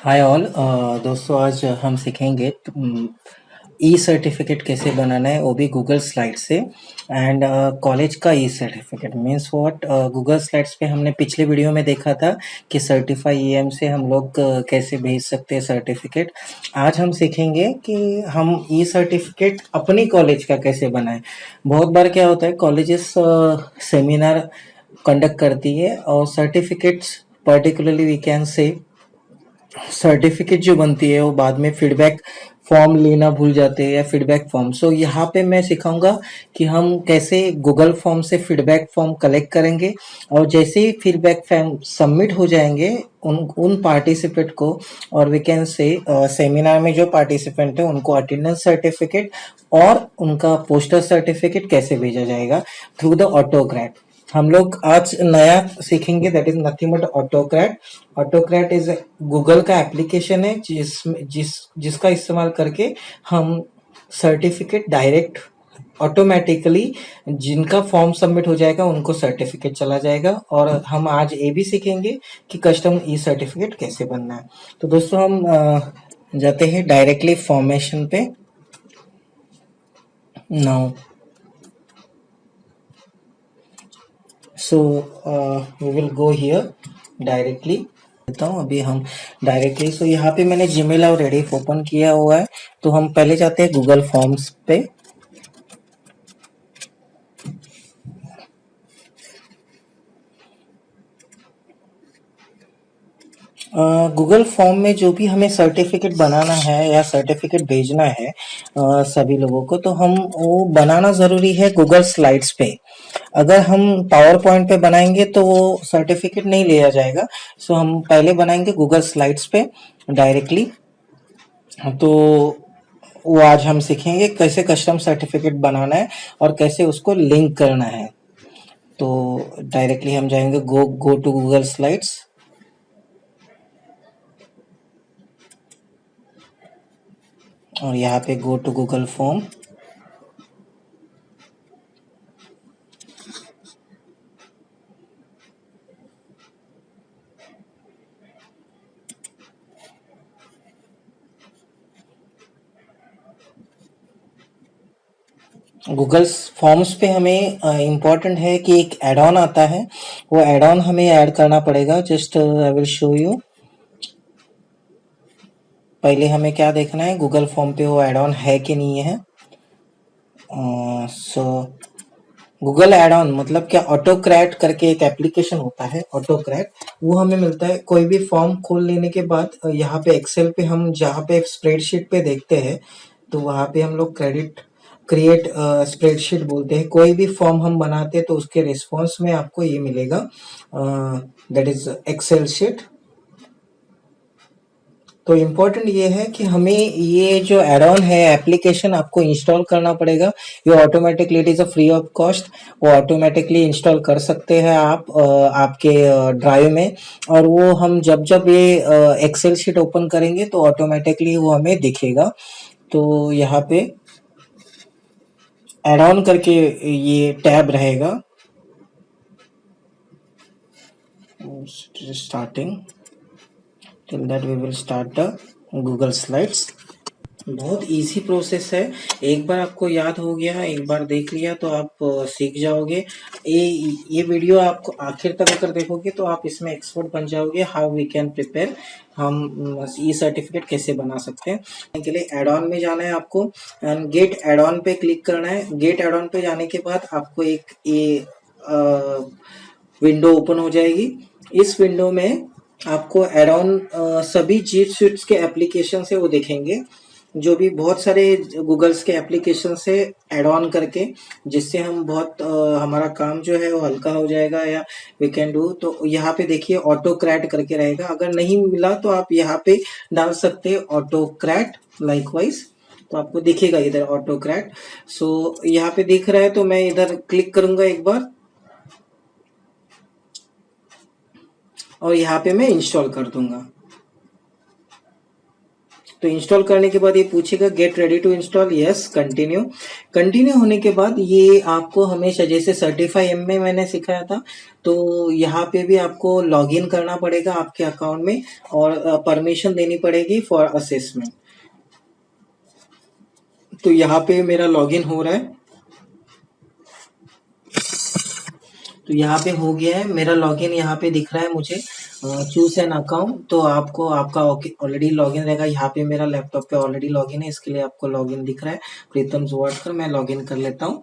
Hi all दोस्तों, आज हम सीखेंगे ई सर्टिफिकेट कैसे बनाना है, वो भी गूगल स्लाइड से। एंड कॉलेज का e certificate means what. Google slides पे हमने पिछले वीडियो में देखा था कि सर्टिफाई ईएम से हम लोग कैसे भेज सकते हैं सर्टिफिकेट। आज हम सीखेंगे कि हम ई सर्टिफिकेट अपनी कॉलेज का कैसे बनाएं। बहुत बार क्या होता है, कॉलेजेस सेमिनार कंडक्ट करती है और certificates particularly we can say certificate जो बनती है वो बाद में फीडबैक फॉर्म लेना भूल जाते हैं या फीडबैक फॉर्म। सो यहाँ पे मैं सिखाऊंगा कि हम कैसे गूगल फॉर्म से फीडबैक फॉर्म कलेक्ट करेंगे और जैसे ही फीडबैक फॉर्म सबमिट हो जाएंगे उन उन पार्टिसिपेंट को, और वी कैन से सेमिनार में जो पार्टिसिपेंट है उनको अटेंडेंस सर्टिफिकेट और उनका पोस्टर सर्टिफिकेट कैसे भेजा जाएगा थ्रू द ऑटोक्रैट। हम लोग आज नया सीखेंगे, that is nothing but autocrat. Autocrat is Google का एप्लीकेशन है जिसका इस्तेमाल करके हम सर्टिफिकेट डायरेक्ट ऑटोमेटिकली जिनका फॉर्म सबमिट हो जाएगा उनको सर्टिफिकेट चला जाएगा। और हम आज ये भी सीखेंगे कि कस्टम ई सर्टिफिकेट कैसे बनना है। तो दोस्तों हम जाते हैं डायरेक्टली फॉर्मेशन पे now. So we will go here directly. देता हूँ अभी हम डायरेक्टली। सो यहाँ पे मैंने जीमेल और रेडिफ ओपन किया हुआ है। तो हम पहले जाते हैं गूगल फॉर्म्स पे। गूगल फॉर्म में जो भी हमें सर्टिफिकेट बनाना है या सर्टिफिकेट भेजना है सभी लोगों को, तो हम वो बनाना ज़रूरी है गूगल स्लाइड्स पे। अगर हम पावर पॉइंट पे बनाएंगे तो वो सर्टिफिकेट नहीं लिया जाएगा। सो हम पहले बनाएंगे गूगल स्लाइड्स पे डायरेक्टली। तो वो आज हम सीखेंगे कैसे कस्टम सर्टिफिकेट बनाना है और कैसे उसको लिंक करना है। तो डायरेक्टली हम जाएंगे गो टू गूगल स्लाइड्स। और यहाँ पे go to Google form. Google forms पे हमें इम्पोर्टेंट है कि एक एड ऑन आता है, वो एड ऑन हमें ऐड करना पड़ेगा। Just I will show you. पहले हमें क्या देखना है, गूगल फॉर्म पे वो एड ऑन है कि नहीं है। सो गूगल एड ऑन मतलब क्या, ऑटोक्रैट करके एक एप्लीकेशन होता है ऑटोक्रैट, वो हमें मिलता है कोई भी फॉर्म खोल लेने के बाद। यहाँ पे एक्सेल पे हम जहाँ पे स्प्रेडशीट पे देखते हैं तो वहाँ पे हम लोग क्रिएट स्प्रेडशीट बोलते हैं। कोई भी फॉर्म हम बनाते हैं तो उसके रिस्पॉन्स में आपको ये मिलेगा, दैट इज एक्सेल शीट। तो इम्पोर्टेंट ये है कि हमें ये जो एड ऑन है एप्लीकेशन आपको इंस्टॉल करना पड़ेगा। ये automatically, it is a free of cost, वो ऑटोमेटिकली इंस्टॉल कर सकते हैं आप आपके ड्राइव में। और वो हम जब जब ये एक्सेल शीट ओपन करेंगे तो ऑटोमेटिकली वो हमें दिखेगा। तो यहाँ पे एड ऑन करके ये टैब रहेगा starting. Till that we will start the Google slides. बहुत इजी प्रोसेस है। एक बार आपको याद हो गया, एक बार देख लिया तो आप सीख जाओगे। ये वीडियो आप आखिर तक अगर देखोगे तो आप इसमें एक्सपर्ट बन जाओगे। हाउ वी कैन प्रिपेयर, हम ई सर्टिफिकेट कैसे बना सकते हैं। के लिए एड ऑन में जाना है आपको एंड गेट एड ऑन पे क्लिक करना है। गेट एड ऑन पे जाने के बाद आपको एक ये विंडो ओपन हो जाएगी। इस विंडो में आपको एड ऑन सभी जी स्वीट्स के एप्लीकेशन से वो देखेंगे, जो भी बहुत सारे गूगल्स के एप्लीकेशन से ऐड ऑन करके, जिससे हम बहुत हमारा काम जो है वो हल्का हो जाएगा या वी कैन डू। तो यहाँ पे देखिए ऑटो क्रैट करके रहेगा, अगर नहीं मिला तो आप यहाँ पे डाल सकते हैं ऑटो क्रैट लाइकवाइज, तो आपको दिखेगा इधर ऑटो क्रैट। सो यहाँ पे दिख रहा है तो मैं इधर क्लिक करूंगा एक बार और यहाँ पे मैं इंस्टॉल कर दूंगा। तो इंस्टॉल करने के बाद ये पूछेगा get ready to install, yes continue. Continue होने के बाद ये आपको हमेशा जैसे सर्टिफाई एम में मैंने सिखाया था, तो यहाँ पे भी आपको लॉगिन करना पड़ेगा आपके अकाउंट में और परमिशन देनी पड़ेगी फॉर असेसमेंट। तो यहाँ पे मेरा लॉगिन हो रहा है, तो यहाँ पे हो गया है मेरा लॉगिन, यहाँ पे दिख रहा है मुझे चूज एन अकाउंट। तो आपको आपका ऑलरेडी लॉगिन रहेगा। यहाँ पे मेरा लैपटॉप पे ऑलरेडी लॉगिन है, इसके लिए आपको लॉगिन दिख रहा है प्रीतम जोवाटकर। मैं लॉगिन कर लेता हूँ।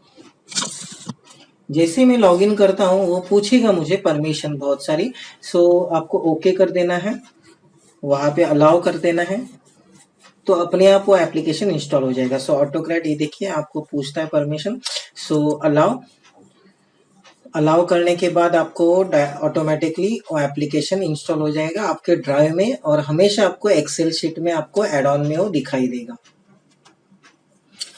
जैसे मैं लॉगिन करता हूँ वो पूछेगा मुझे परमिशन बहुत सारी, सो आपको ओके कर देना है, वहां पे अलाउ कर देना है, तो अपने आप वो एप्लीकेशन इंस्टॉल हो जाएगा। सो ऑटोकैड ये देखिए आपको पूछता है परमिशन, सो अलाउ। अलाउ करने के बाद आपको ऑटोमेटिकली वो एप्लीकेशन इंस्टॉल हो जाएगा आपके ड्राइव में, और हमेशा आपको एक्सेल शीट में आपको एड ऑन में वो दिखाई देगा।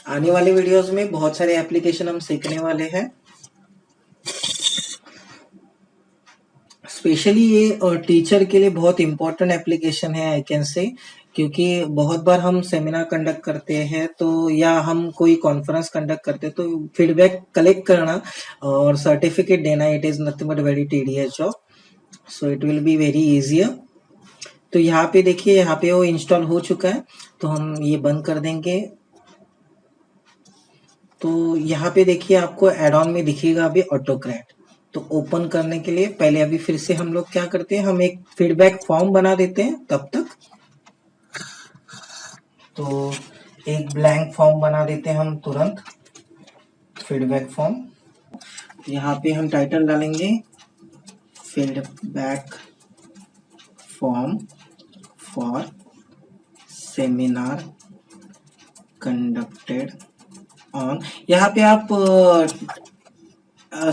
आने वाले वीडियोस में बहुत सारे एप्लीकेशन हम सीखने वाले हैं। स्पेशली ये टीचर के लिए बहुत इंपॉर्टेंट एप्लीकेशन है आई कैन से, क्योंकि बहुत बार हम सेमिनार कंडक्ट करते हैं तो या हम कोई कॉन्फ्रेंस कंडक्ट करते हैं तो फीडबैक कलेक्ट करना और सर्टिफिकेट देना, it is nothing but very tedious job, so it will be very easier. तो यहाँ पे देखिए, यहाँ पे वो इंस्टॉल हो चुका है, तो हम ये बंद कर देंगे। तो यहाँ पे देखिए आपको एड ऑन में दिखेगा अभी ऑटोकैड। तो ओपन करने के लिए पहले अभी फिर से हम लोग क्या करते हैं, हम एक फीडबैक फॉर्म बना देते हैं तब तक। तो एक ब्लैंक फॉर्म बना देते हैं हम तुरंत, फीडबैक फॉर्म। यहाँ पे हम टाइटल डालेंगे feedback form for seminar conducted on. यहाँ पे आप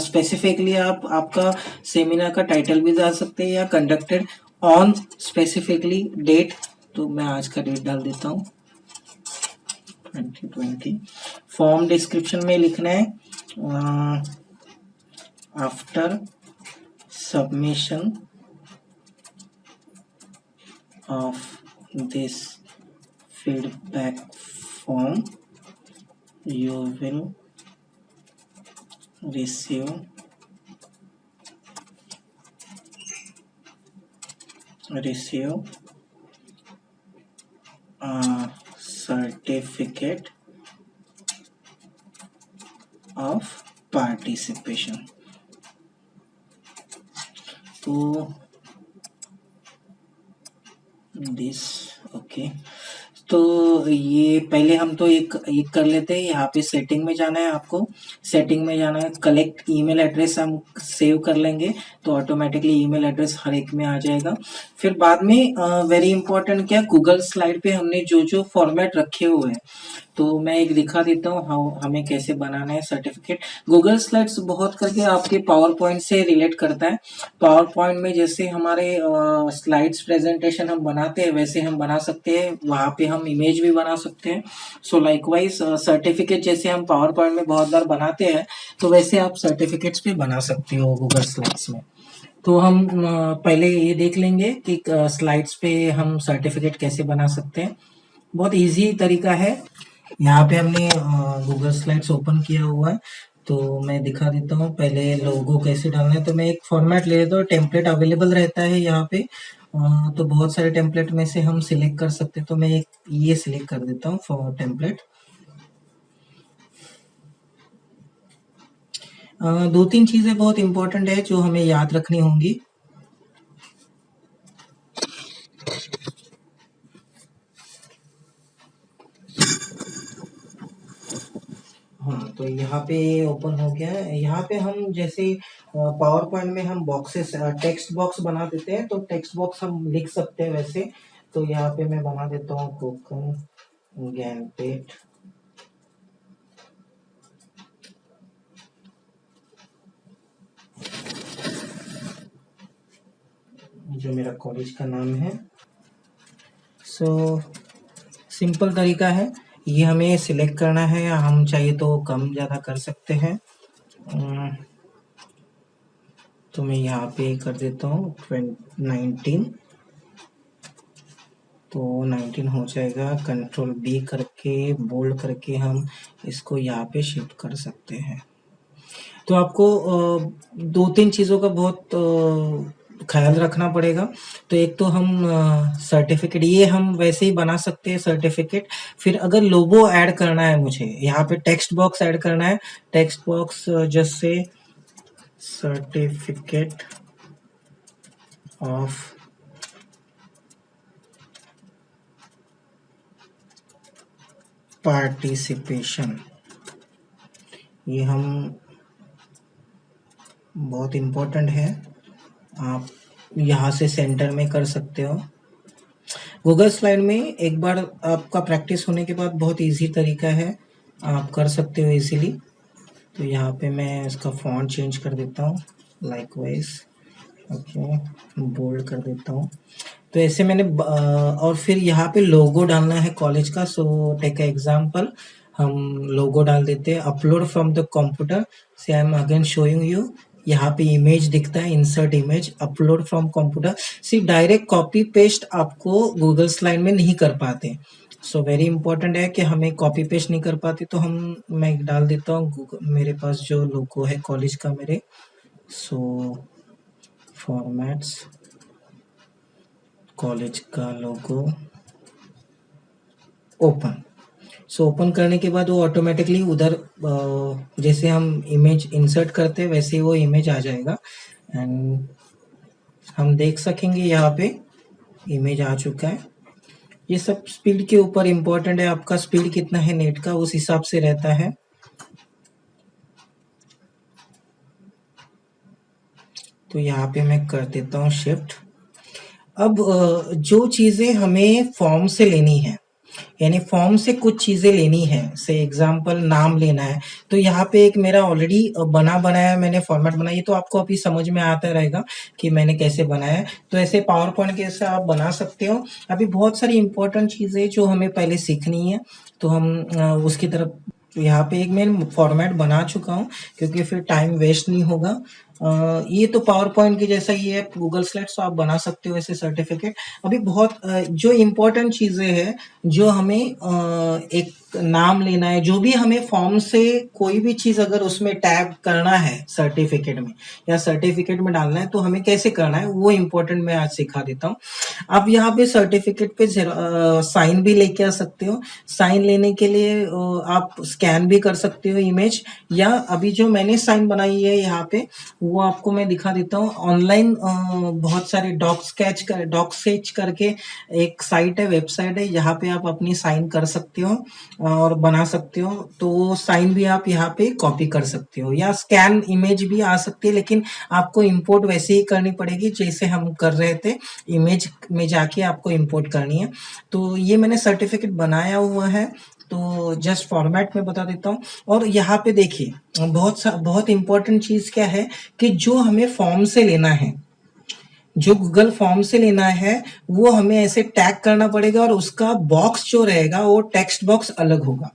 स्पेसिफिकली आप आपका सेमिनार का टाइटल भी डाल सकते हैं या कंडक्टेड ऑन स्पेसिफिकली डेट। तो मैं आज का डेट डाल देता हूँ 2020। फॉर्म डिस्क्रिप्शन में लिखना है after submission of this feedback form you will receive a certificate of participation। तो दिस ओके। तो ये पहले हम तो एक एक कर लेते हैं। यहाँ पे सेटिंग में जाना है, आपको सेटिंग में जाना है, कलेक्ट ईमेल एड्रेस हम सेव कर लेंगे तो ऑटोमेटिकली ईमेल एड्रेस हर एक में आ जाएगा। फिर बाद में वेरी इंपॉर्टेंट क्या, गूगल स्लाइड पे हमने जो जो फॉर्मेट रखे हुए हैं, तो मैं एक दिखा देता हूँ हमें कैसे बनाना है सर्टिफिकेट। गूगल स्लाइड्स बहुत करके आपके पावर पॉइंट से रिलेट करता है। पावर पॉइंट में जैसे हमारे स्लाइड्स प्रेजेंटेशन हम बनाते हैं वैसे हम बना सकते हैं, वहां पे हम इमेज भी बना सकते हैं। सो लाइकवाइज सर्टिफिकेट जैसे हम पावर पॉइंट में बहुत बार बनाते हैं, तो वैसे आप सर्टिफिकेट्स भी बना सकते हो गूगल स्लाइड्स में। तो हम पहले ये देख लेंगे कि स्लाइड्स पे हम सर्टिफिकेट कैसे बना सकते हैं। बहुत इजी तरीका है। यहाँ पे हमने गूगल स्लाइड्स ओपन किया हुआ है, तो मैं दिखा देता हूँ पहले लोगो कैसे डालना है। तो मैं एक फॉर्मेट ले लेता हूँ, टेम्पलेट अवेलेबल रहता है यहाँ पे, तो बहुत सारे टेम्पलेट में से हम सिलेक्ट कर सकते हैं। तो मैं एक ये सिलेक्ट कर देता हूँ फॉर टेम्पलेट। दो तीन चीजें बहुत इंपॉर्टेंट है जो हमें याद रखनी होंगी। हाँ, तो यहाँ पे ओपन हो गया है। यहाँ पे हम जैसे पावर पॉइंट में हम बॉक्सेस टेक्स्ट बॉक्स बना देते हैं, तो टेक्स्ट बॉक्स हम लिख सकते हैं वैसे। तो यहाँ पे मैं बना देता हूँ कोकण ज्ञानपीठ। जो मेरा कॉलेज का नाम है। सो सिंपल तरीका है, ये हमें सिलेक्ट करना है, हम चाहिए तो कम ज़्यादा कर सकते हैं। तो मैं यहाँ पे कर देता हूँ 19। तो 19 हो जाएगा। कंट्रोल बी करके बोल्ड करके हम इसको यहाँ पे शिफ्ट कर सकते हैं। तो आपको दो तीन चीज़ों का बहुत ख्याल रखना पड़ेगा। तो एक तो हम सर्टिफिकेट ये हम वैसे ही बना सकते हैं सर्टिफिकेट। फिर अगर लोगो ऐड करना है मुझे, यहाँ पे टेक्स्ट बॉक्स ऐड करना है। Text box just say certificate of participation, ये हम बहुत इम्पोर्टेंट है। आप यहाँ से सेंटर में कर सकते हो। गूगल स्लाइड में एक बार आपका प्रैक्टिस होने के बाद बहुत इजी तरीका है, आप कर सकते हो इजीली। तो यहाँ पे मैं इसका फॉन्ट चेंज कर देता हूँ, लाइकवाइज ओके, बोल्ड कर देता हूँ। तो ऐसे मैंने और फिर यहाँ पे लोगो डालना है कॉलेज का। सो टेक एग्जाम्पल, हम लोगो डाल देते हैं। अपलोड फ्रॉम द कंप्यूटर से I am again showing you. यहाँ पे इमेज दिखता है, insert image, upload from computer. See direct copy paste आपको गूगल स्लाइड में नहीं कर पाते। सो वेरी इंपॉर्टेंट है कि हमें कॉपी पेस्ट नहीं कर पाते। तो मैं डाल देता हूँ मेरे पास जो लोगो है कॉलेज का मेरे। सो फॉर्मेट्स, कॉलेज का लोगो, ओपन। सो ओपन करने के बाद वो ऑटोमेटिकली उधर जैसे हम इमेज इंसर्ट करते हैं वैसे ही वो इमेज आ जाएगा। एंड हम देख सकेंगे यहाँ पे इमेज आ चुका है। ये सब स्पीड के ऊपर इम्पोर्टेंट है, आपका स्पीड कितना है नेट का उस हिसाब से रहता है। तो यहाँ पे मैं कर देता हूँ शिफ्ट। अब जो चीजें हमें फॉर्म से लेनी है, यानी फॉर्म से कुछ चीजें लेनी है, से एग्जांपल नाम लेना है। तो यहाँ पे एक मेरा ऑलरेडी बना बनाया मैंने फॉर्मेट बनाया, तो आपको अभी समझ में आता रहेगा कि मैंने कैसे बनाया है। तो ऐसे पावर पॉइंट कैसे आप बना सकते हो। अभी बहुत सारी इंपॉर्टेंट चीजें जो हमें पहले सीखनी है, तो हम उसकी तरफ। तो यहाँ पे एक मैं फॉर्मेट बना चुका हूँ क्योंकि फिर टाइम वेस्ट नहीं होगा। ये तो पावर पॉइंट की जैसा ही है गूगल स्लाइड्स, तो आप बना सकते हो ऐसे सर्टिफिकेट। अभी बहुत जो इम्पोर्टेंट चीजें हैं, जो हमें एक नाम लेना है, जो भी हमें फॉर्म से कोई भी चीज अगर उसमें टैग करना है सर्टिफिकेट में या सर्टिफिकेट में डालना है तो हमें कैसे करना है वो इम्पोर्टेंट मैं आज सिखा देता हूँ। आप यहाँ पे सर्टिफिकेट पे साइन भी लेके आ सकते हो। साइन लेने के लिए आप स्कैन भी कर सकते हो इमेज, या अभी जो मैंने साइन बनाई है यहाँ पे वो आपको मैं दिखा देता हूँ। ऑनलाइन बहुत सारे डॉक स्केच करके एक साइट है, वेबसाइट है, यहाँ पे आप अपनी साइन कर सकते हो और बना सकते हो। तो साइन भी आप यहाँ पे कॉपी कर सकते हो, या स्कैन इमेज भी आ सकती है, लेकिन आपको इंपोर्ट वैसे ही करनी पड़ेगी जैसे हम कर रहे थे, इमेज में जाके आपको इंपोर्ट करनी है। तो ये मैंने सर्टिफिकेट बनाया हुआ है, तो जस्ट फॉर्मेट में बता देता हूँ। और यहाँ पे देखिए बहुत इंपॉर्टेंट चीज क्या है कि जो हमें फॉर्म से लेना है, जो गूगल फॉर्म से लेना है, वो हमें ऐसे टैग करना पड़ेगा और उसका बॉक्स जो रहेगा वो टेक्स्ट बॉक्स अलग होगा।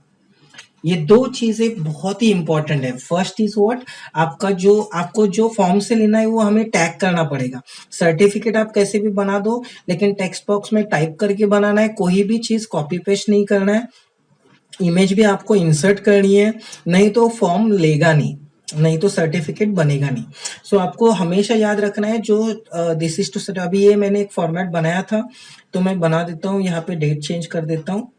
ये दो चीजें बहुत ही इंपॉर्टेंट है। फर्स्ट इज व्हाट, आपको जो फॉर्म से लेना है वो हमें टैग करना पड़ेगा। सर्टिफिकेट आप कैसे भी बना दो, लेकिन टेक्स्ट बॉक्स में टाइप करके बनाना है, कोई भी चीज कॉपी पेस्ट नहीं करना है। इमेज भी आपको इंसर्ट करनी है, नहीं तो फॉर्म लेगा नहीं, नहीं तो सर्टिफिकेट बनेगा नहीं। सो आपको हमेशा याद रखना है जो दिस इज टू। अभी ये मैंने एक फॉर्मेट बनाया था, तो मैं बना देता हूँ, यहाँ पे डेट चेंज कर देता हूँ।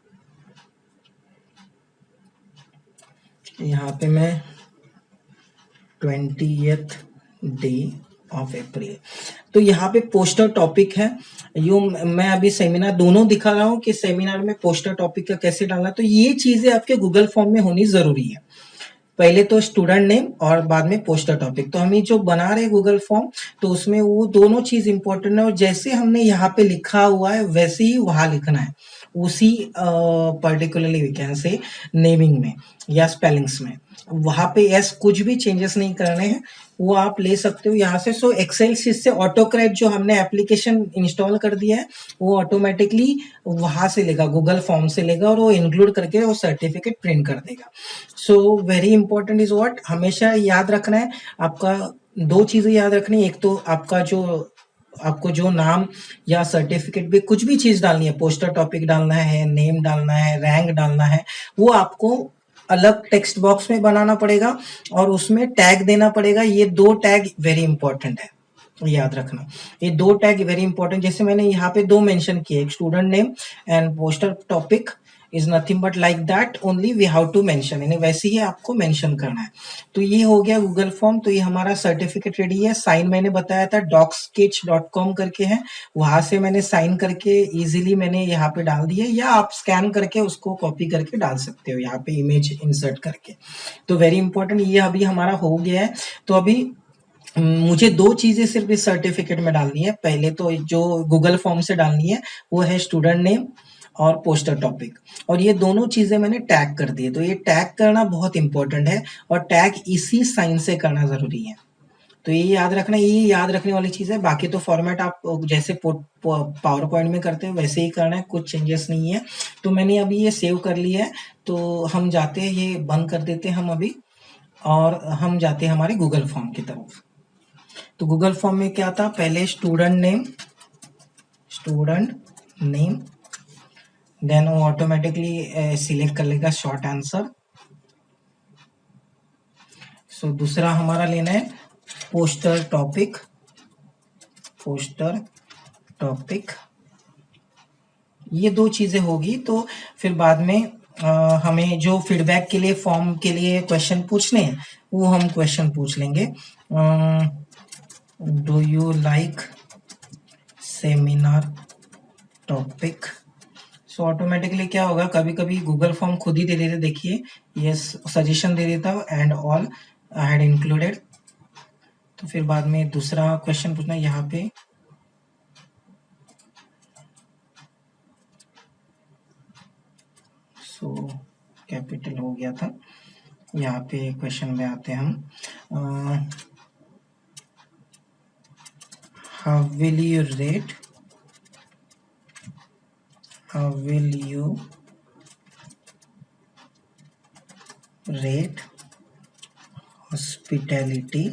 यहाँ पे मैं 20th डे ऑफ अप्रैल। तो यहाँ पे पोस्टर टॉपिक है। यो मैं अभी सेमिनार दोनों दिखा रहा हूँ कि सेमिनार में पोस्टर टॉपिक का कैसे डालना। तो ये चीजें आपके गूगल फॉर्म में होनी जरूरी है। पहले तो स्टूडेंट नेम और बाद में पोस्टर टॉपिक। तो हम ये जो बना रहे हैं गूगल फॉर्म, तो उसमें वो दोनों चीज इंपॉर्टेंट है, और जैसे हमने यहाँ पे लिखा हुआ है वैसे ही वहां लिखना है, उसी particularly we can say naming में या स्पेलिंग्स में। वहां पे एस कुछ भी चेंजेस नहीं करने हैं, वो आप ले सकते हो यहाँ से। सो एक्सेल शीट से ऑटोकरेट जो हमने एप्लीकेशन इंस्टॉल कर दिया है वो ऑटोमेटिकली वहां से लेगा, गूगल फॉर्म से लेगा, और वो इंक्लूड करके वो सर्टिफिकेट प्रिंट कर देगा। So very important is what, हमेशा याद रखना है आपका, दो चीजें याद रखनी है। एक तो आपका जो आपको जो नाम या सर्टिफिकेट भी कुछ भी चीज डालनी है, पोस्टर टॉपिक डालना है, नेम डालना है, रैंक डालना है, वो आपको अलग टेक्स्ट बॉक्स में बनाना पड़ेगा और उसमें टैग देना पड़ेगा। ये 2 टैग वेरी इंपॉर्टेंट है, याद रखना। ये 2 टैग वेरी इंपॉर्टेंट, जैसे मैंने यहाँ पे 2 मेंशन किए, एक student name and poster topic is nothing but like that only we have to mention, यानी वैसे ही आपको मेंशन करना है। तो ये हो गया गूगल फॉर्म। तो ये हमारा सर्टिफिकेट रेडी है। साइन मैंने बताया था docsketch.com करके है, वहां से मैंने साइन करके इजीली मैंने यहाँ पे डाल दिए, या आप स्कैन करके उसको कॉपी करके डाल सकते हो यहाँ पे इमेज इंसर्ट करके। तो वेरी इंपॉर्टेंट, ये अभी हमारा हो गया है। तो अभी मुझे 2 चीजें सिर्फ इस सर्टिफिकेट में डालनी है। पहले तो जो गूगल फॉर्म से डालनी है वो है स्टूडेंट नेम और पोस्टर टॉपिक, और ये दोनों चीजें मैंने टैग कर दी है। तो ये टैग करना बहुत इंपॉर्टेंट है और टैग इसी साइन से करना जरूरी है। तो ये याद रखना, ये याद रखने वाली चीज है। बाकी तो फॉर्मेट आप जैसे पावर पॉइंट में करते हैं वैसे ही करना है, कुछ चेंजेस नहीं है। तो मैंने अभी ये सेव कर लिया है। तो हम जाते हैं, ये बंद कर देते हैं हम अभी, और हम जाते हैं हमारे गूगल फॉर्म की तरफ। तो गूगल फॉर्म में क्या था, पहले स्टूडेंट नेम, देन वो ऑटोमेटिकली सिलेक्ट कर लेगा शॉर्ट आंसर। सो दूसरा हमारा लेना है पोस्टर टॉपिक। ये 2 चीजें होगी। तो फिर बाद में हमें जो फीडबैक के लिए फॉर्म के लिए क्वेश्चन पूछने हैं वो हम क्वेश्चन पूछ लेंगे। Do you like seminar topic. So automatically क्या होगा, कभी कभी गूगल फॉर्म खुद ही दे देते, देखिए ये सजेशन दे देता and all I had included. तो फिर बाद में दूसरा क्वेश्चन पूछना यहाँ पे, सो कैपिटल हो गया था। यहाँ पे क्वेश्चन में आते हैं हम, how will you rate hospitality.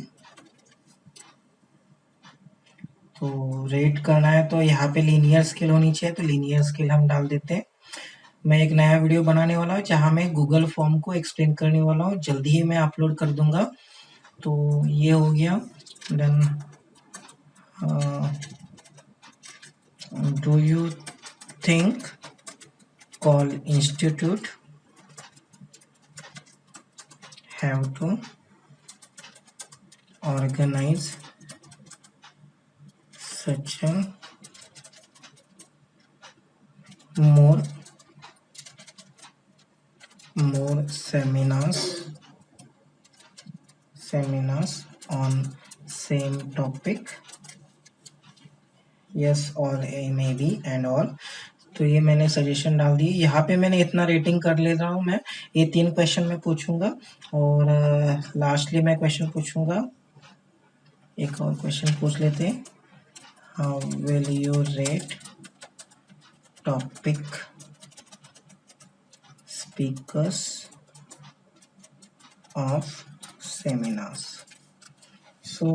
तो रेट करना है तो यहाँ पे लीनियर स्केल होनी चाहिए, तो लीनियर स्केल हम डाल देते हैं। मैं एक नया वीडियो बनाने वाला हूँ जहाँ मैं गूगल फॉर्म को एक्सप्लेन करने वाला हूँ, जल्दी ही मैं अपलोड कर दूंगा। तो ये हो गया। Then do you think call institute have to organise such a more seminars on same topic, yes or a maybe and all। तो ये मैंने सजेशन डाल दी। यहाँ पे मैंने इतना रेटिंग कर ले रहा हूँ मैं। ये 3 क्वेश्चन मैं पूछूंगा और लास्टली मैं क्वेश्चन पूछूंगा, एक और क्वेश्चन पूछ लेते हैं। How will you rate topic speakers of seminars. So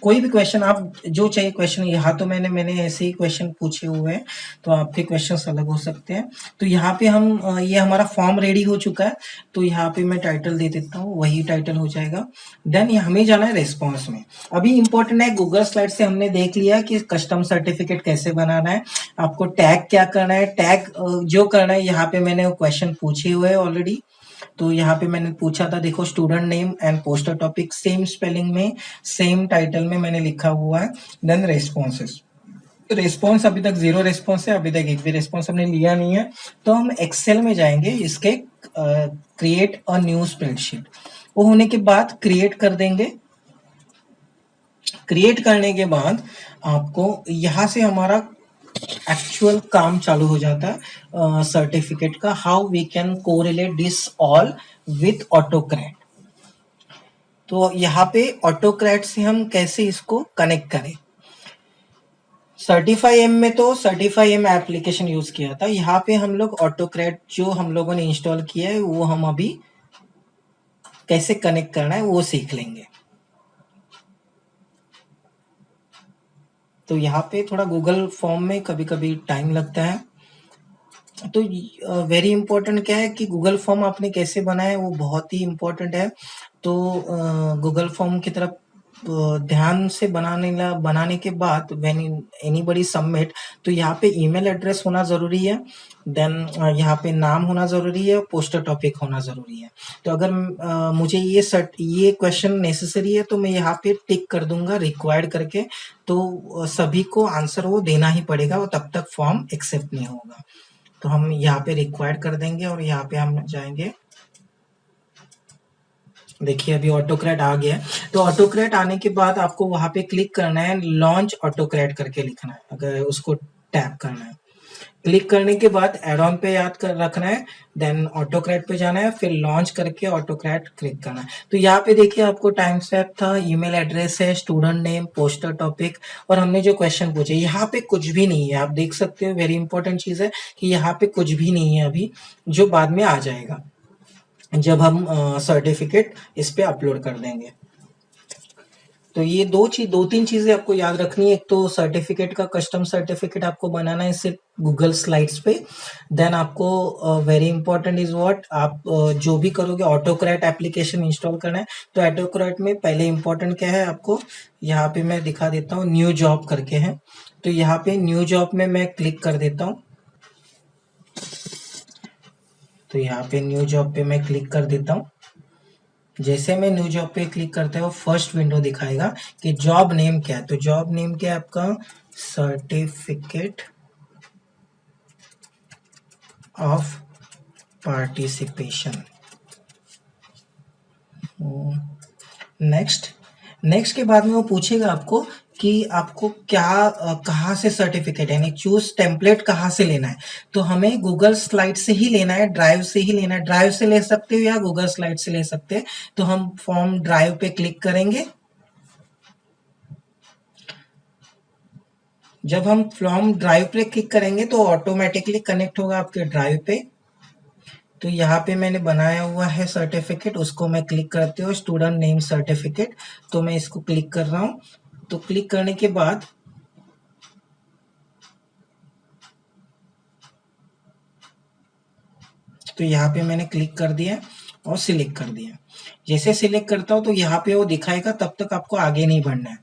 कोई भी क्वेश्चन आप जो चाहिए क्वेश्चन, यहाँ तो मैंने ऐसे ही क्वेश्चन पूछे हुए हैं, तो आपके क्वेश्चंस अलग हो सकते हैं। तो यहाँ पे हम ये हमारा फॉर्म रेडी हो चुका है। तो यहाँ पे मैं टाइटल दे देता हूँ, वही टाइटल हो जाएगा। देन हमें जाना है रेस्पॉन्स में। अभी इंपॉर्टेंट है, गूगल स्लाइड से हमने देख लिया कि कस्टम सर्टिफिकेट कैसे बनाना है, आपको टैग क्या करना है। टैग जो करना है, यहाँ पे मैंने क्वेश्चन पूछे हुए है ऑलरेडी। तो यहाँ पे मैंने पूछा था, देखो student name and poster topic same spelling में, सेम टाइटल में मैंने लिखा हुआ है। देन रेस्पॉन्सेस, रेस्पॉन्स अभी तक 0 रेस्पॉन्स है, अभी तक एक भी रेस्पॉन्स हमने लिया नहीं है। तो हम एक्सेल में जाएंगे, इसके क्रिएट अ न्यू स्प्रेडशीट, वो होने के बाद क्रिएट कर देंगे। क्रिएट करने के बाद आपको यहां से हमारा एक्चुअल काम चालू हो जाता है सर्टिफिकेट का। How we can correlate this all with autocrat. तो यहाँ पे ऑटोक्रैट से हम कैसे इसको कनेक्ट करें। सर्टिफाई एम में तो सर्टिफाई एम एप्लीकेशन यूज किया था, यहाँ पे हम लोग ऑटोक्रैट जो हम लोगों ने इंस्टॉल किया है वो हम अभी कैसे कनेक्ट करना है वो सीख लेंगे। तो यहाँ पे थोड़ा गूगल फॉर्म में कभी कभी टाइम लगता है। तो वेरी इंपॉर्टेंट क्या है कि गूगल फॉर्म आपने कैसे बनाया है, वो बहुत ही इंपॉर्टेंट है। तो गूगल फॉर्म की तरफ ध्यान से बनाने के बाद व्हेन एनीबॉडी सबमिट, तो यहाँ पे ईमेल एड्रेस होना जरूरी है, देन यहाँ पे नाम होना जरूरी है, पोस्टर टॉपिक होना जरूरी है। तो अगर मुझे ये क्वेश्चन नेसेसरी है तो मैं यहाँ पे टिक कर दूंगा रिक्वायर्ड करके, तो सभी को आंसर वो देना ही पड़ेगा और तब तक फॉर्म एक्सेप्ट नहीं होगा। तो हम यहाँ पे रिक्वायर्ड कर देंगे और यहाँ पे हम जाएंगे। देखिए अभी ऑटोक्रैट आ गया है। तो ऑटोक्रैट आने के बाद आपको वहां पे क्लिक करना है, लॉन्च ऑटोक्रैट करके लिखना है, अगर उसको टैप करना है। क्लिक करने के बाद एड ऑन पे याद कर रखना है, देन ऑटोक्रैट पे जाना है, फिर लॉन्च करके ऑटोक्रैट क्लिक करना है। तो यहाँ पे देखिए आपको टाइम स्टैम्प था, ईमेल एड्रेस है, स्टूडेंट नेम, पोस्टर टॉपिक, और हमने जो क्वेश्चन पूछे यहाँ पे कुछ भी नहीं है। आप देख सकते हो वेरी इंपॉर्टेंट चीज है कि यहाँ पे कुछ भी नहीं है अभी, जो बाद में आ जाएगा जब हम सर्टिफिकेट इस पे अपलोड कर देंगे। तो ये दो तीन चीजें आपको याद रखनी है। एक तो सर्टिफिकेट का कस्टम सर्टिफिकेट आपको बनाना है सिर्फ गूगल स्लाइड्स पे। देन आपको वेरी इंपॉर्टेंट इज व्हाट, आप जो भी करोगे ऑटोक्रैट एप्लीकेशन इंस्टॉल करना है। तो ऑटोक्रैट में पहले इंपॉर्टेंट क्या है आपको, यहाँ पे मैं दिखा देता हूँ, न्यू जॉब करके है। तो यहाँ पे न्यू जॉब में मैं क्लिक कर देता हूँ। तो यहाँ पे न्यू जॉब पे मैं क्लिक कर देता हूँ। जैसे मैं न्यू जॉब पे क्लिक करते हो फर्स्ट विंडो दिखाएगा कि जॉब नेम क्या है। तो जॉब नेम क्या है आपका, सर्टिफिकेट ऑफ पार्टिसिपेशन। नेक्स्ट के बाद में वो पूछेगा आपको कि आपको क्या कहाँ से सर्टिफिकेट यानी चूज टेम्पलेट कहाँ से लेना है। तो हमें गूगल स्लाइड से ही लेना है, ड्राइव से ही लेना है। ड्राइव से ले सकते हो या गूगल स्लाइड से ले सकते हैं। तो हम फॉर्म ड्राइव पे क्लिक करेंगे। जब हम फॉर्म ड्राइव पे क्लिक करेंगे तो ऑटोमेटिकली कनेक्ट होगा आपके ड्राइव पे। तो यहाँ पे मैंने बनाया हुआ है सर्टिफिकेट, उसको मैं क्लिक करते हो स्टूडेंट नेम सर्टिफिकेट। तो मैं इसको क्लिक कर रहा हूँ। तो क्लिक करने के बाद तो यहाँ पे मैंने क्लिक कर दिया और सिलेक्ट कर दिया। जैसे सिलेक्ट करता हूँ तो यहाँ पे वो दिखाएगा, तब तक आपको आगे नहीं बढ़ना है।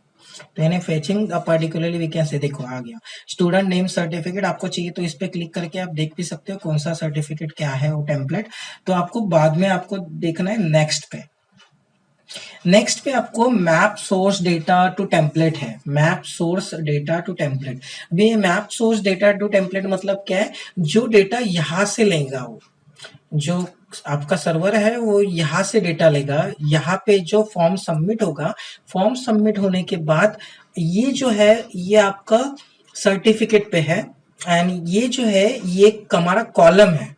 तो यानी फेचिंग पर्टिकुलरली वी कैन से, देखो आ गया स्टूडेंट नेम सर्टिफिकेट। आपको चाहिए तो इस पे क्लिक करके आप देख भी सकते हो कौन सा सर्टिफिकेट क्या है वो टेम्पलेट। तो आपको बाद में आपको देखना है नेक्स्ट पे आपको map source data to template है, map source data to template. अभी ये map source data to template मतलब क्या है, जो डेटा यहाँ से लेगा, वो जो आपका सर्वर है वो यहाँ से डेटा लेगा। यहाँ पे जो फॉर्म सबमिट होगा, फॉर्म सबमिट होने के बाद ये जो है ये आपका सर्टिफिकेट पे है, एंड ये जो है ये हमारा कॉलम है।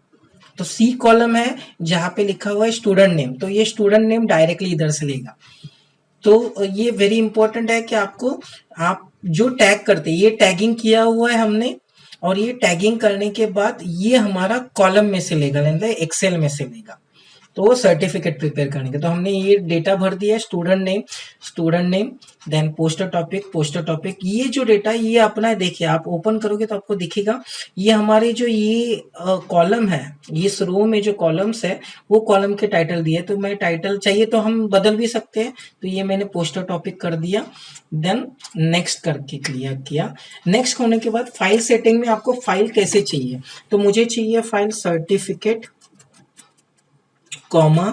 तो सी कॉलम है जहां पे लिखा हुआ है स्टूडेंट नेम, तो ये स्टूडेंट नेम डायरेक्टली इधर से लेगा। तो ये वेरी इंपॉर्टेंट है कि आपको, आप जो टैग करते हैं ये टैगिंग किया हुआ है हमने, और ये टैगिंग करने के बाद ये हमारा कॉलम में से लेगा, एक्सेल में से लेगा। तो वो सर्टिफिकेट प्रिपेयर करने के, तो हमने ये डेटा भर दिया है student name then poster topic. ये जो डेटा ये अपना है, देखिए आप ओपन करोगे तो आपको दिखेगा ये हमारे जो ये कॉलम है, इस रो में जो कॉलम्स है वो कॉलम के टाइटल दिए। तो मैं टाइटल चाहिए तो हम बदल भी सकते हैं। तो ये मैंने पोस्टर टॉपिक कर दिया, देन नेक्स्ट करके क्लियर किया। नेक्स्ट होने के बाद फाइल सेटिंग में आपको फाइल कैसे चाहिए, तो मुझे चाहिए फाइल सर्टिफिकेट कॉमा,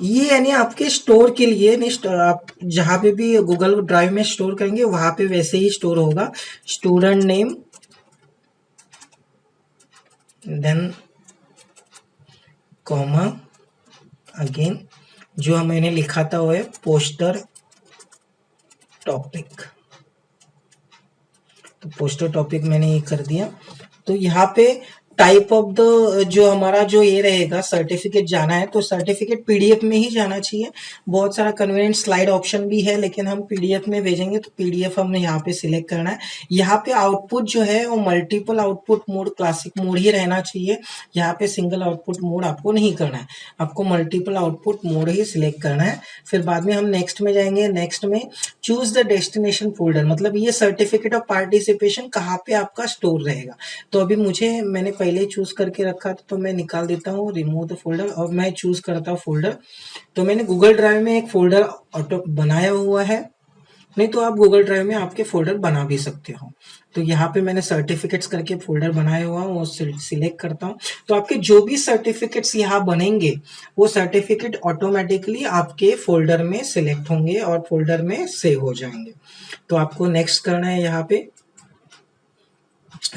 ये यानी आपके स्टोर के लिए नहीं, आप जहां पे भी गूगल ड्राइव में स्टोर करेंगे वहां पे वैसे ही स्टोर होगा। Student name then comma again जो मैंने लिखा था वो है पोस्टर टॉपिक। तो पोस्टर टॉपिक मैंने ये कर दिया। तो यहाँ पे टाइप ऑफ द जो हमारा जो ये रहेगा सर्टिफिकेट जाना है तो सर्टिफिकेट पीडीएफ में ही जाना चाहिए। बहुत सारा कन्वीनियंट स्लाइड ऑप्शन भी है लेकिन हम पीडीएफ में भेजेंगे तो पीडीएफ हमने यहाँ पे सिलेक्ट करना है। यहाँ पे आउटपुट जो है वो multiple output mode classic mode ही रहना चाहिए। यहाँ पे सिंगल आउटपुट मोड आपको नहीं करना है, आपको मल्टीपल आउटपुट मोड ही सिलेक्ट करना है। फिर बाद में हम नेक्स्ट में जाएंगे। नेक्स्ट में चूज द डेस्टिनेशन फोल्डर, मतलब ये सर्टिफिकेट ऑफ पार्टिसिपेशन कहाँ पे आपका स्टोर रहेगा। तो अभी मैंने पहले ही चूज करके रखा था तो मैं निकाल देता हूँ रिमूव द फोल्डर और मैं चूज करता हूँ फोल्डर। तो मैंने गूगल ड्राइव में एक फोल्डर ऑटो बनाया हुआ है, नहीं तो आप गूगल ड्राइव में आपके फोल्डर बना भी सकते हो। तो यहाँ पे मैंने सर्टिफिकेट्स करके फोल्डर बनाया हुआ हूँ, वो सिलेक्ट करता हूँ। तो आपके जो भी सर्टिफिकेट्स यहाँ बनेंगे वो सर्टिफिकेट ऑटोमेटिकली आपके फोल्डर में सिलेक्ट होंगे और फोल्डर में सेव हो जाएंगे। तो आपको नेक्स्ट करना है। यहाँ पे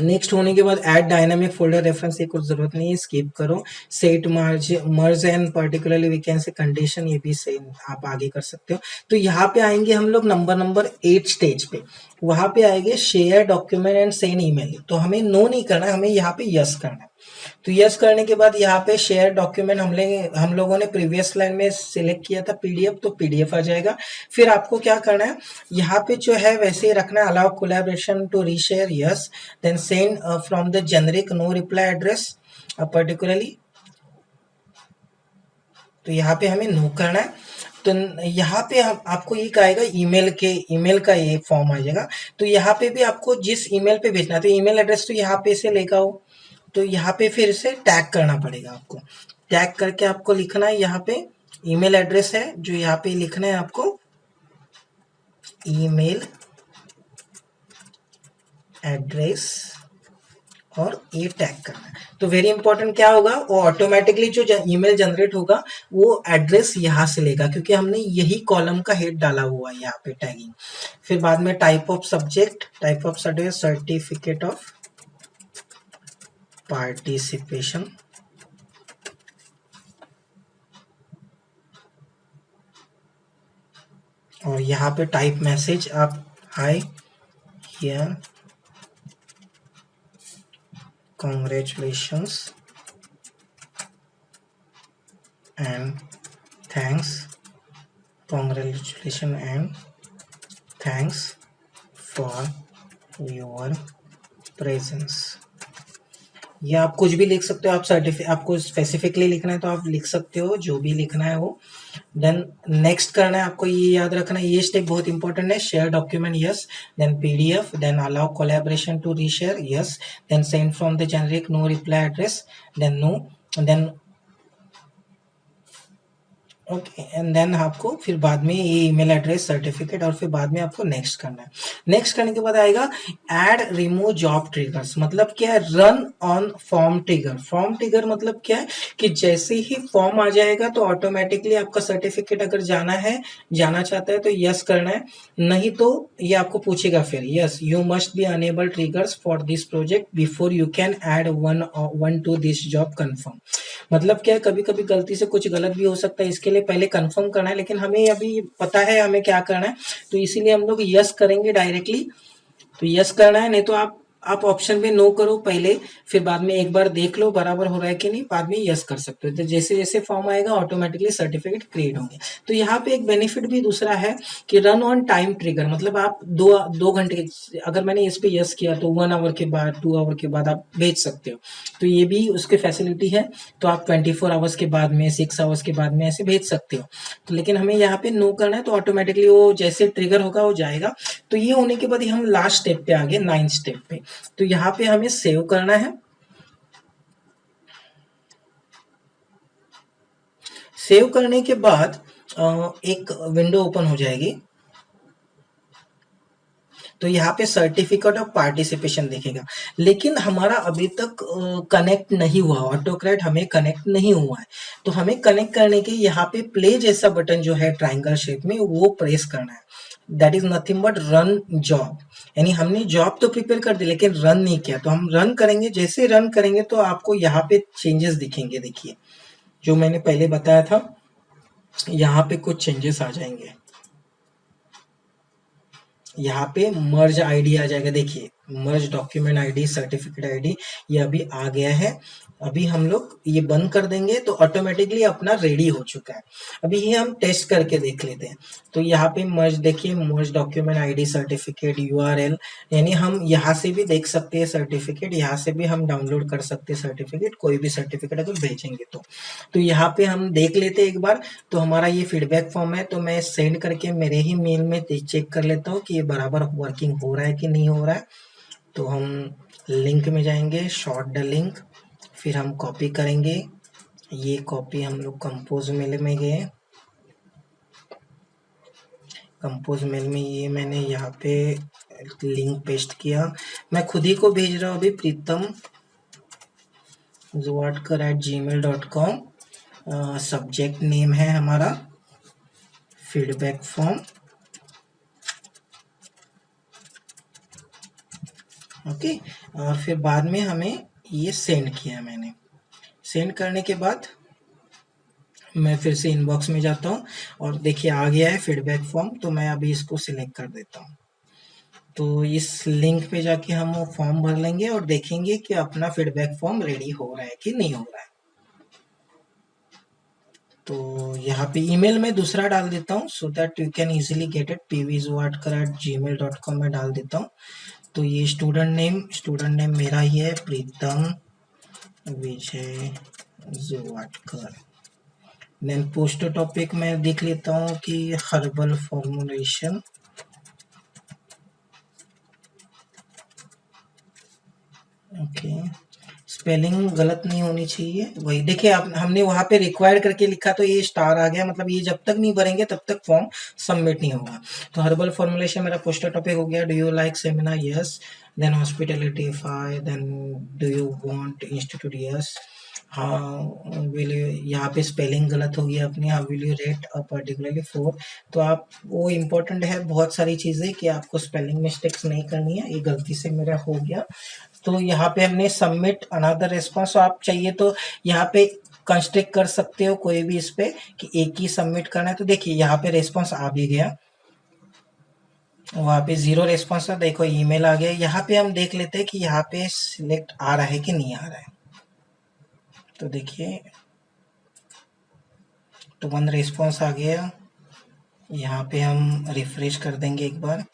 नेक्स्ट होने के बाद ऐड डायनामिक फोल्डर रेफरेंस की कुछ जरूरत नहीं है, स्किप करो। Set merge and particularly we can say condition, ये भी सेम आप आगे कर सकते हो। तो यहाँ पे आएंगे हम लोग नंबर 8 स्टेज पे, वहां पे आएंगे share document and send email. तो हमें नो नहीं करना है, हमें यहाँ पे यस करना है। तो यस करने के बाद यहाँ पे शेयर डॉक्यूमेंट हम लोगों ने प्रीवियस लाइन में सिलेक्ट किया था पीडीएफ, तो पीडीएफ आ जाएगा। फिर आपको क्या करना है, यहाँ पे जो है वैसे ही रखना है, allow collaboration to reshare, yes. Then send from the generic no reply address particularly, तो यहाँ पे हमें नो करना है। तो यहाँ पे आपको ये कहेगा ईमेल का ये फॉर्म आ जाएगा। तो यहाँ पे भी आपको जिस ईमेल पे भेजना है, तो ईमेल एड्रेस तो यहाँ पे से लेगा हो, तो यहाँ पे फिर से टैग करना पड़ेगा आपको। टैग करके आपको लिखना है, यहाँ पे ईमेल एड्रेस है जो यहाँ पे लिखना है आपको, ईमेल एड्रेस, और ये टैग करना है। तो वेरी इंपॉर्टेंट क्या होगा, वो ऑटोमेटिकली जो ईमेल जनरेट होगा वो एड्रेस यहाँ से लेगा, क्योंकि हमने यही कॉलम का हेड डाला हुआ है यहाँ पे टैगिंग। फिर बाद में type of subject, type of subject certificate of participation, और यहाँ पे टाइप मैसेज आप हाय here congratulations and thanks, congratulations and thanks for your presence। या आप कुछ भी लिख सकते हो, आपको स्पेसिफिकली लिखना है तो आप लिख सकते हो, जो भी लिखना है वो। देन नेक्स्ट करना है आपको, ये याद रखना है, ये स्टेप बहुत इंपॉर्टेंट है। Share document, yes. Then PDF, then allow collaboration to reshare, yes. Then send from the generic no reply address, then no. Then okay, and then आपको फिर बाद में ये ईमेल एड्रेस सर्टिफिकेट, और फिर बाद में आपको नेक्स्ट करना है। नेक्स्ट करने के बाद आएगा ऐड रिमूव जॉब ट्रिगर्स, मतलब क्या है, run on form trigger. Form trigger मतलब क्या है कि जैसे ही फॉर्म आ जाएगा तो ऑटोमेटिकली आपका सर्टिफिकेट अगर जाना चाहता है तो यस करना है, नहीं तो ये आपको पूछेगा फिर, yes you must be enable triggers for this project before you can add one to this job confirm. मतलब क्या है, कभी कभी गलती से कुछ गलत भी हो सकता है, इसके लिए पहले कंफर्म करना है, लेकिन हमें अभी पता है हमें क्या करना है, तो इसीलिए हम लोग यस करेंगे डायरेक्टली। तो यस करना है, नहीं तो आप ऑप्शन में नो करो पहले, फिर बाद में एक बार देख लो बराबर हो रहा है कि नहीं, बाद में यस कर सकते हो। तो जैसे जैसे फॉर्म आएगा ऑटोमेटिकली सर्टिफिकेट क्रिएट होंगे। तो यहाँ पे एक बेनिफिट भी दूसरा है कि रन ऑन टाइम ट्रिगर, मतलब आप दो घंटे, अगर मैंने इस पे यस किया तो 1 आवर के बाद 2 आवर के बाद आप भेज सकते हो, तो ये भी उसके फैसिलिटी है। तो आप 24 आवर्स के बाद में, 6 आवर्स के बाद में ऐसे भेज सकते हो। तो लेकिन हमें यहाँ पे नो करना है, तो ऑटोमेटिकली वो जैसे ट्रिगर होगा वो जाएगा। तो ये होने के बाद ही हम लास्ट स्टेप पे आगे 9 स्टेप पे, तो यहाँ पे हमें सेव करना है। सेव करने के बाद एक विंडो ओपन हो जाएगी, तो यहाँ पे सर्टिफिकेट ऑफ पार्टिसिपेशन दिखेगा, लेकिन हमारा अभी तक कनेक्ट नहीं हुआ, ऑटोकैड हमें कनेक्ट नहीं हुआ है। तो हमें कनेक्ट करने के यहाँ पे प्ले जैसा बटन जो है ट्राइंगल शेप में, वो प्रेस करना है। That is nothing but run job, यानी हमने जॉब तो प्रिपेयर कर दी लेकिन रन नहीं किया, तो हम रन करेंगे। जैसे रन करेंगे तो आपको यहाँ पे चेंजेस दिखेंगे, देखिए जो मैंने पहले बताया था, यहाँ पे कुछ चेंजेस आ जाएंगे। यहाँ पे मर्ज आईडी आ जाएगा, देखिए मर्ज डॉक्यूमेंट आईडी, सर्टिफिकेट आईडी, ये अभी आ गया है। अभी हम लोग ये बंद कर देंगे तो ऑटोमेटिकली अपना रेडी हो चुका है। अभी ये हम टेस्ट करके देख लेते हैं। तो यहाँ पे मर्ज देखिए, मर्ज डॉक्यूमेंट आईडी, सर्टिफिकेट, यूआरएल, यानी हम यहाँ से भी देख सकते हैं सर्टिफिकेट, यहाँ से भी हम डाउनलोड कर सकते हैं सर्टिफिकेट, कोई भी सर्टिफिकेट अगर भेजेंगे तो यहाँ पे हम देख लेते हैं एक बार। तो हमारा ये फीडबैक फॉर्म है, तो मैं सेंड करके मेरे ही मेल में चेक कर लेता हूँ कि ये बराबर वर्किंग हो रहा है कि नहीं हो रहा है। तो हम लिंक में जाएंगे, शॉर्ट द लिंक, फिर हम कॉपी करेंगे। ये कॉपी हम लोग कंपोज मेल में गए, कंपोज मेल में ये मैंने यहाँ पे लिंक पेस्ट किया। मैं खुद ही को भेज रहा हूँ अभी, प्रीतम zoatkar@gmail.com। सब्जेक्ट नेम है हमारा फीडबैक फॉर्म, ओके। और फिर बाद में हमें ये सेंड किया मैंने। सेंड करने के बाद मैं फिर से इनबॉक्स में जाता हूँ और देखिए आ गया है फीडबैक फॉर्म। तो मैं अभी इसको सिलेक्ट कर देता हूँ। तो इस लिंक पे जाके हम वो फॉर्म भर लेंगे और देखेंगे कि अपना फीडबैक फॉर्म रेडी हो रहा है कि नहीं हो रहा है। तो यहाँ पे ईमेल में दूसरा डाल देता हूँ so that you can easily get it, pvzoatkar@gmail.com में डाल देता हूँ। तो ये स्टूडेंट नेम मेरा ही है, प्रीतम विजय जोवाटकर। देन पोस्ट टॉपिक में देख लेता हूँ कि हर्बल फॉर्मुलेशन, ओके। स्पेलिंग गलत नहीं होनी चाहिए, वही देखिए आप, हमने वहां पे रिक्वायर्ड करके लिखा तो ये स्टार आ गया, मतलब ये जब तक नहीं भरेंगे तब तक फॉर्म सबमिट नहीं होगा। तो हर्बल फॉर्मुलेशन मेरा पोस्टर टॉपिक हो गया। Do you like seminar? Yes. Then hospitality, फाइ। Then do you want institute? Yes. हाँ, विल यू, यहाँ पे स्पेलिंग गलत हो गया अपनी, हाँ, विल यू रेट पर्टिकुलरली 4। तो आप, वो इम्पोर्टेंट है बहुत सारी चीजें कि आपको स्पेलिंग मिस्टेक्स नहीं करनी है, ये गलती से मेरा हो गया। तो यहाँ पे हमने सबमिट अनदर रेस्पॉन्स, आप चाहिए तो यहाँ पे कंस्ट्रक्ट कर सकते हो कोई भी इस पे कि एक ही सबमिट करना है। तो देखिए यहाँ पे रेस्पॉन्स आ भी गया, वहाँ पे 0 रेस्पॉन्स था, देखो ईमेल आ गया। यहाँ पे हम देख लेते हैं कि यहाँ पे सिलेक्ट आ रहा है कि नहीं आ रहा है। तो देखिए तो 1 रेस्पॉन्स आ गया। यहाँ पे हम रिफ्रेश कर देंगे एक बार।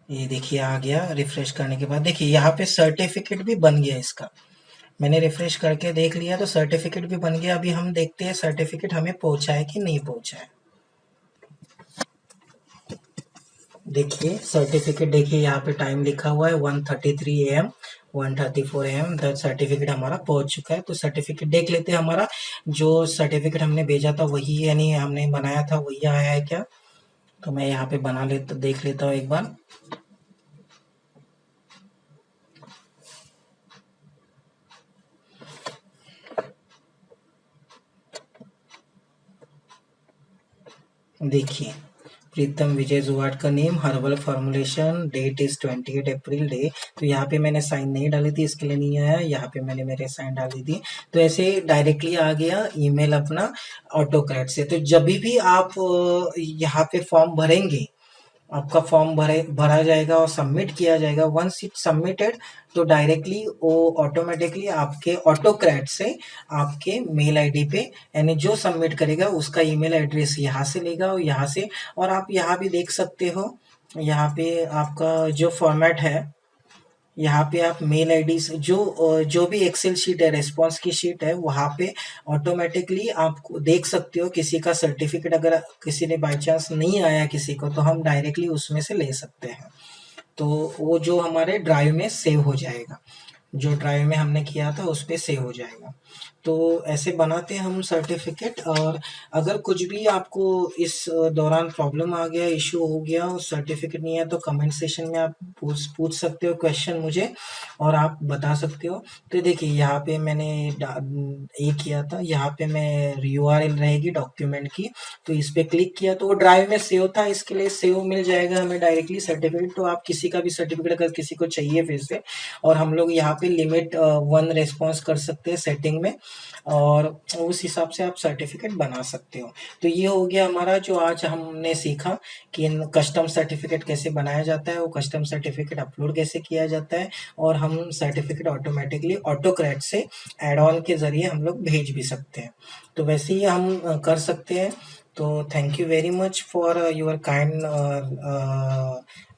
ये देखिए आ गया, रिफ्रेश करने के बाद देखिए यहाँ पे सर्टिफिकेट भी बन गया इसका। मैंने रिफ्रेश करके देख लिया तो सर्टिफिकेट भी बन गया। अभी हम देखते हैं सर्टिफिकेट हमें पहुंचा है कि नहीं पहुंचा है। देखिए सर्टिफिकेट, देखिए यहाँ पे टाइम लिखा हुआ है 1:33 AM, 1:34 AM, द सर्टिफिकेट हमारा पहुंच चुका है। तो सर्टिफिकेट देख लेते हैं, हमारा जो सर्टिफिकेट हमने भेजा था वही, यानी हमने बनाया था वही आया है क्या। तो मैं यहाँ पे बना लेता, देख लेता हूँ एक बार। देखिए प्रीतम विजय जुवाट का name, herbal formulation, date is 28 April day. तो यहाँ पे मैंने साइन नहीं डाली थी, इसके लिए नहीं आया। यहाँ पे मैंने मेरे साइन डाली थी, तो ऐसे डायरेक्टली आ गया ईमेल अपना ऑटोकैड से। तो जब भी आप यहाँ पे फॉर्म भरेंगे, आपका फॉर्म भरा जाएगा और सबमिट किया जाएगा। वंस इट सबमिटेड तो डायरेक्टली वो ऑटोमेटिकली आपके ऑटोक्रैट से आपके मेल आईडी पे, यानी जो सबमिट करेगा उसका ईमेल एड्रेस यहाँ से लेगा और यहाँ से। और आप यहाँ भी देख सकते हो, यहाँ पे आपका जो फॉर्मेट है, यहाँ पे आप मेल आईडी से जो भी एक्सेल शीट है, रेस्पॉन्स की शीट है, वहाँ पे ऑटोमेटिकली आप देख सकते हो किसी का सर्टिफिकेट अगर किसी ने बाय चांस नहीं आया किसी को, तो हम डायरेक्टली उसमें से ले सकते हैं। तो वो जो हमारे ड्राइव में सेव हो जाएगा, जो ड्राइव में हमने किया था उस पे सेव हो जाएगा। तो ऐसे बनाते हैं हम सर्टिफिकेट। और अगर कुछ भी आपको इस दौरान प्रॉब्लम आ गया, इश्यू हो गया और सर्टिफिकेट नहीं है, तो कमेंट सेशन में आप पूछ सकते हो क्वेश्चन मुझे और आप बता सकते हो। तो देखिए यहाँ पे मैंने ये किया था, यहाँ पे मैं यूआरएल रहेगी डॉक्यूमेंट की, तो इस पे क्लिक किया तो वो ड्राइव में सेव था, इसके लिए सेव मिल जाएगा हमें डायरेक्टली सर्टिफिकेट। तो आप किसी का भी सर्टिफिकेट अगर किसी को चाहिए फिर से, और हम लोग यहाँ पे लिमिट 1 रेस्पॉन्स कर सकते हैं सेटिंग में। और उस हिसाब से आप सर्टिफिकेट बना सकते हो। तो ये हो गया हमारा जो आज हमने सीखा कि कस्टम सर्टिफिकेट कैसे बनाया जाता है, वो कस्टम सर्टिफिकेट अपलोड कैसे किया जाता है, और हम सर्टिफिकेट ऑटोमेटिकली ऑटोकैड से एड ऑन के ज़रिए हम लोग भेज भी सकते हैं। तो वैसे ही हम कर सकते हैं। तो thank you very much for your kind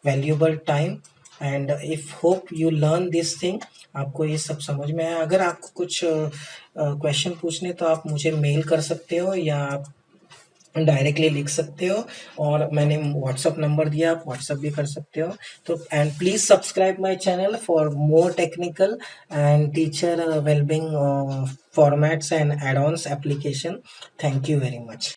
valuable time, and if hope you learn this thing. आपको ये सब समझ में आया। अगर आपको कुछ क्वेश्चन पूछने तो आप मुझे मेल कर सकते हो या आप डायरेक्टली लिख सकते हो, और मैंने व्हाट्सअप नंबर दिया, आप व्हाट्सअप भी कर सकते हो। तो and please subscribe my channel for more technical and teacher wellbeing formats and add ons application. Thank you very much.